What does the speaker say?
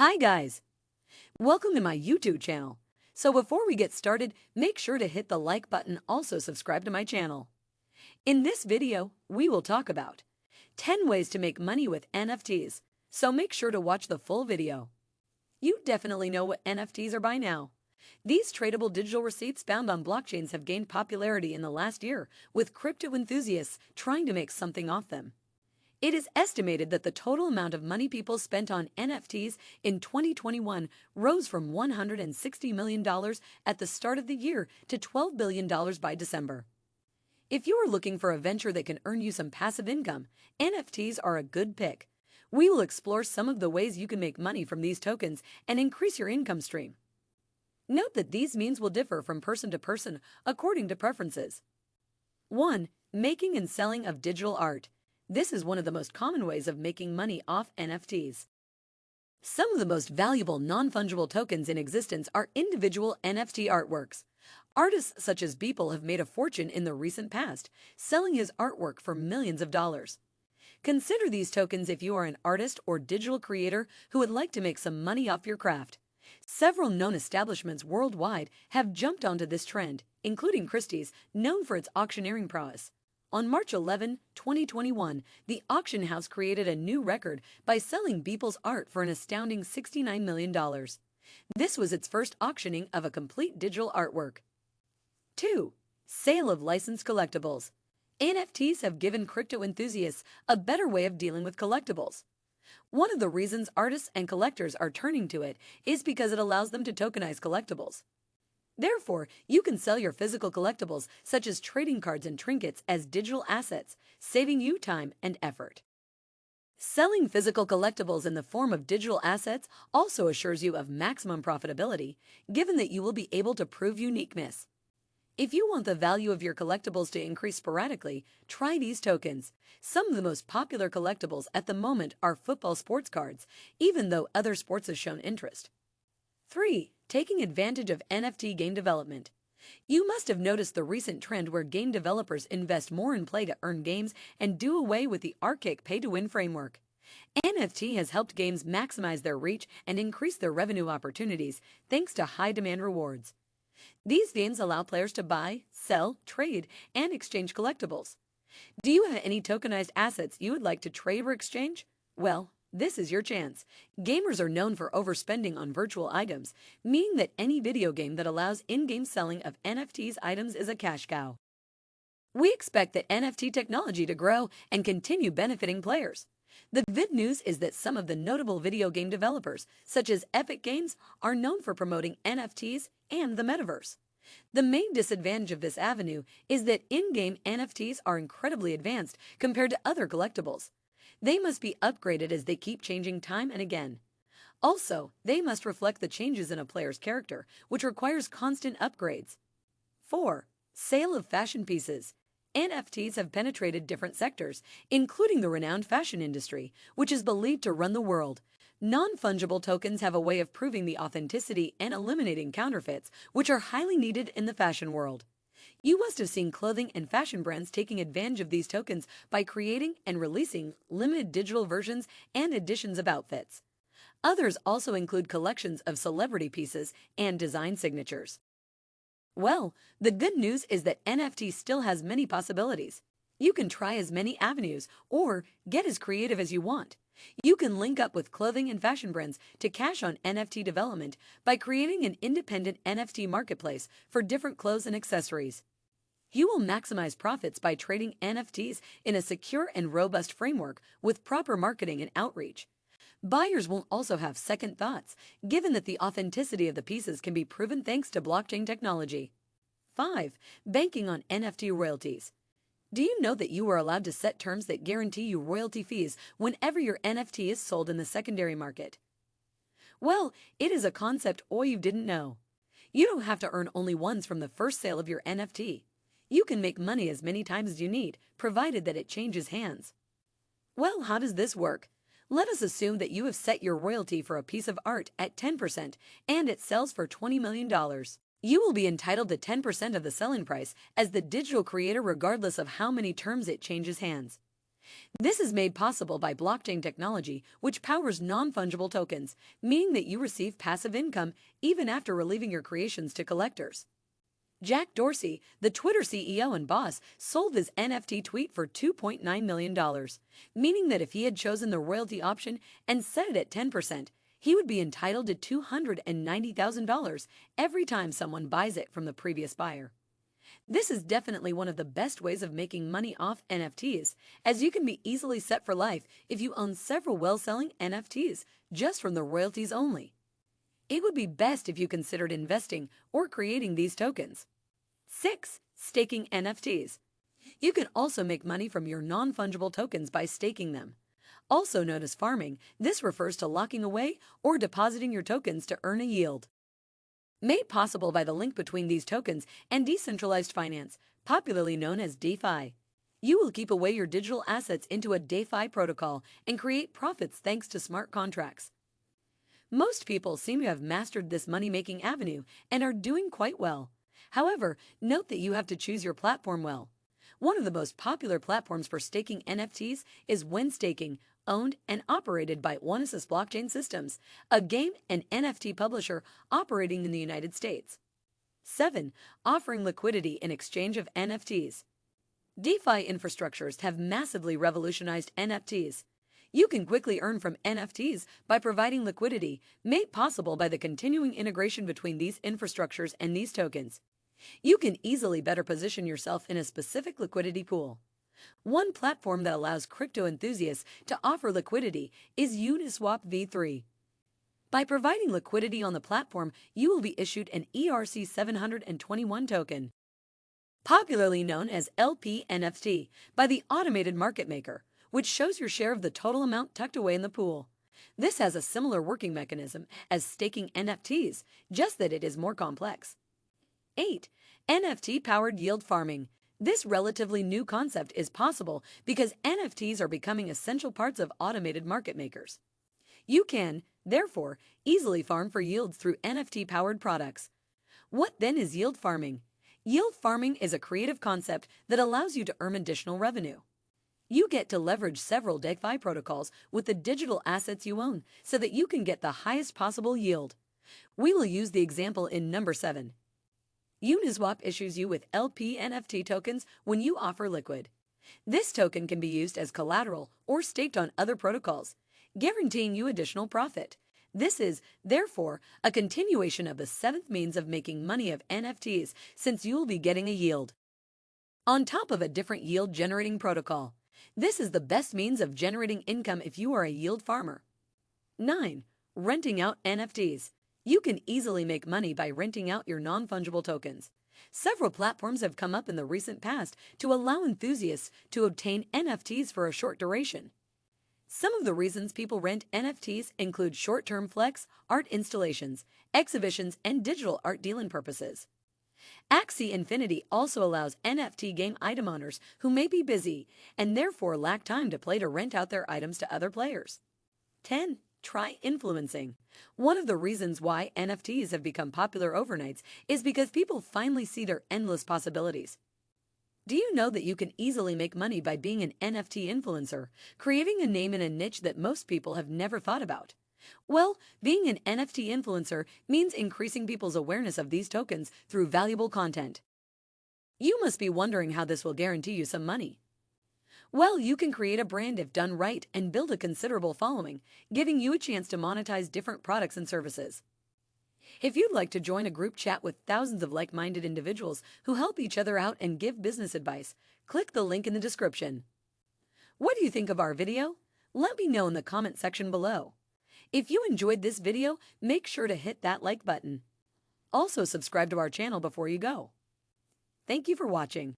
Hi guys, welcome to my YouTube channel. So before we get started, make sure to hit the like button, also subscribe to my channel. In this video, we will talk about 10 ways to make money with NFTs, so make sure to watch the full video. You definitely know what NFTs are by now. These tradable digital receipts found on blockchains have gained popularity in the last year, with crypto enthusiasts trying to make something off them. It is estimated that the total amount of money people spent on NFTs in 2021 rose from $160 million at the start of the year to $12 billion by December. If you are looking for a venture that can earn you some passive income, NFTs are a good pick. We will explore some of the ways you can make money from these tokens and increase your income stream. Note that these means will differ from person to person according to preferences. 1. Making and selling of digital art. This is one of the most common ways of making money off NFTs. Some of the most valuable non-fungible tokens in existence are individual NFT artworks. Artists such as Beeple have made a fortune in the recent past, selling his artwork for millions of dollars. Consider these tokens if you are an artist or digital creator who would like to make some money off your craft. Several known establishments worldwide have jumped onto this trend, including Christie's, known for its auctioneering prowess. On March 11, 2021, the auction house created a new record by selling Beeple's art for an astounding $69 million. This was its first auctioning of a complete digital artwork. 2. Sale of licensed collectibles. NFTs have given crypto enthusiasts a better way of dealing with collectibles. One of the reasons artists and collectors are turning to it is because it allows them to tokenize collectibles. Therefore, you can sell your physical collectibles, such as trading cards and trinkets, as digital assets, saving you time and effort. Selling physical collectibles in the form of digital assets also assures you of maximum profitability, given that you will be able to prove uniqueness. If you want the value of your collectibles to increase sporadically, try these tokens. Some of the most popular collectibles at the moment are football sports cards, even though other sports have shown interest. 3. Taking advantage of NFT game development. You must have noticed the recent trend where game developers invest more in play to earn games and do away with the archaic pay-to-win framework. NFT has helped games maximize their reach and increase their revenue opportunities thanks to high-demand rewards. These games allow players to buy, sell, trade, and exchange collectibles. Do you have any tokenized assets you would like to trade or exchange? Well, this is your chance. Gamers are known for overspending on virtual items, meaning that any video game that allows in-game selling of NFTs items is a cash cow. We expect that NFT technology to grow and continue benefiting players. The good news is that some of the notable video game developers, such as Epic Games, are known for promoting NFTs and the metaverse. The main disadvantage of this avenue is that in-game NFTs are incredibly advanced compared to other collectibles. They must be upgraded as they keep changing time and again. Also, they must reflect the changes in a player's character, which requires constant upgrades. 4. Sale of fashion pieces. NFTs have penetrated different sectors, including the renowned fashion industry, which is believed to run the world. Non-fungible tokens have a way of proving the authenticity and eliminating counterfeits, which are highly needed in the fashion world. You must have seen clothing and fashion brands taking advantage of these tokens by creating and releasing limited digital versions and editions of outfits. Others also include collections of celebrity pieces and design signatures. Well, the good news is that NFT still has many possibilities. You can try as many avenues or get as creative as you want. You can link up with clothing and fashion brands to cash on NFT development by creating an independent NFT marketplace for different clothes and accessories. You will maximize profits by trading NFTs in a secure and robust framework with proper marketing and outreach. Buyers will also have second thoughts, given that the authenticity of the pieces can be proven thanks to blockchain technology. 5. Banking on NFT royalties. Do you know that you are allowed to set terms that guarantee you royalty fees whenever your NFT is sold in the secondary market? Well, it is a concept you didn't know. You don't have to earn only once from the first sale of your NFT. You can make money as many times as you need, provided that it changes hands. Well, how does this work? Let us assume that you have set your royalty for a piece of art at 10% and it sells for $20 million. You will be entitled to 10% of the selling price as the digital creator regardless of how many terms it changes hands. This is made possible by blockchain technology, which powers non-fungible tokens, meaning that you receive passive income even after relieving your creations to collectors. Jack Dorsey, the Twitter CEO and boss, sold his NFT tweet for $2.9 million, meaning that if he had chosen the royalty option and set it at 10%, he would be entitled to $290,000 every time someone buys it from the previous buyer. This is definitely one of the best ways of making money off NFTs, as you can be easily set for life if you own several well-selling NFTs just from the royalties only. It would be best if you considered investing or creating these tokens. 6. Staking NFTs. You can also make money from your non-fungible tokens by staking them. Also known as farming, this refers to locking away or depositing your tokens to earn a yield. Made possible by the link between these tokens and decentralized finance, popularly known as DeFi. You will keep away your digital assets into a DeFi protocol and create profits thanks to smart contracts. Most people seem to have mastered this money-making avenue and are doing quite well. However, note that you have to choose your platform well. One of the most popular platforms for staking NFTs is When Staking, owned and operated by Onesis Blockchain Systems, a game and NFT publisher operating in the United States. 7. Offering liquidity in exchange of NFTs. DeFi infrastructures have massively revolutionized NFTs. You can quickly earn from NFTs by providing liquidity, made possible by the continuing integration between these infrastructures and these tokens. You can easily better position yourself in a specific liquidity pool. One platform that allows crypto enthusiasts to offer liquidity is Uniswap v3. By providing liquidity on the platform, you will be issued an ERC 721 token, popularly known as LP-NFT, by the automated market maker, which shows your share of the total amount tucked away in the pool. This has a similar working mechanism as staking NFTs, just that it is more complex. 8. NFT-powered yield farming. This relatively new concept is possible because NFTs are becoming essential parts of automated market makers. You can, therefore, easily farm for yields through NFT-powered products. What then is yield farming? Yield farming is a creative concept that allows you to earn additional revenue. You get to leverage several DeFi protocols with the digital assets you own so that you can get the highest possible yield. We will use the example in number 7. Uniswap issues you with LP NFT tokens when you offer liquid. This token can be used as collateral or staked on other protocols, guaranteeing you additional profit. This is, therefore, a continuation of the 7th means of making money of NFTs, since you will be getting a yield on top of a different yield-generating protocol. This is the best means of generating income if you are a yield farmer. 9. Renting out NFTs. You can easily make money by renting out your non-fungible tokens. Several platforms have come up in the recent past to allow enthusiasts to obtain NFTs for a short duration. Some of the reasons people rent NFTs include short-term flex, art installations, exhibitions, and digital art dealing purposes. Axie Infinity also allows NFT game item owners who may be busy and therefore lack time to play to rent out their items to other players. 10. Try influencing. One of the reasons why NFTs have become popular overnights is because people finally see their endless possibilities. Do you know that you can easily make money by being an NFT influencer, creating a name in a niche that most people have never thought about? Well, being an NFT influencer means increasing people's awareness of these tokens through valuable content. You must be wondering how this will guarantee you some money. Well, you can create a brand if done right and build a considerable following, giving you a chance to monetize different products and services. If you'd like to join a group chat with thousands of like-minded individuals who help each other out and give business advice, click the link in the description. What do you think of our video? Let me know in the comment section below. If you enjoyed this video, make sure to hit that like button. Also, subscribe to our channel before you go. Thank you for watching.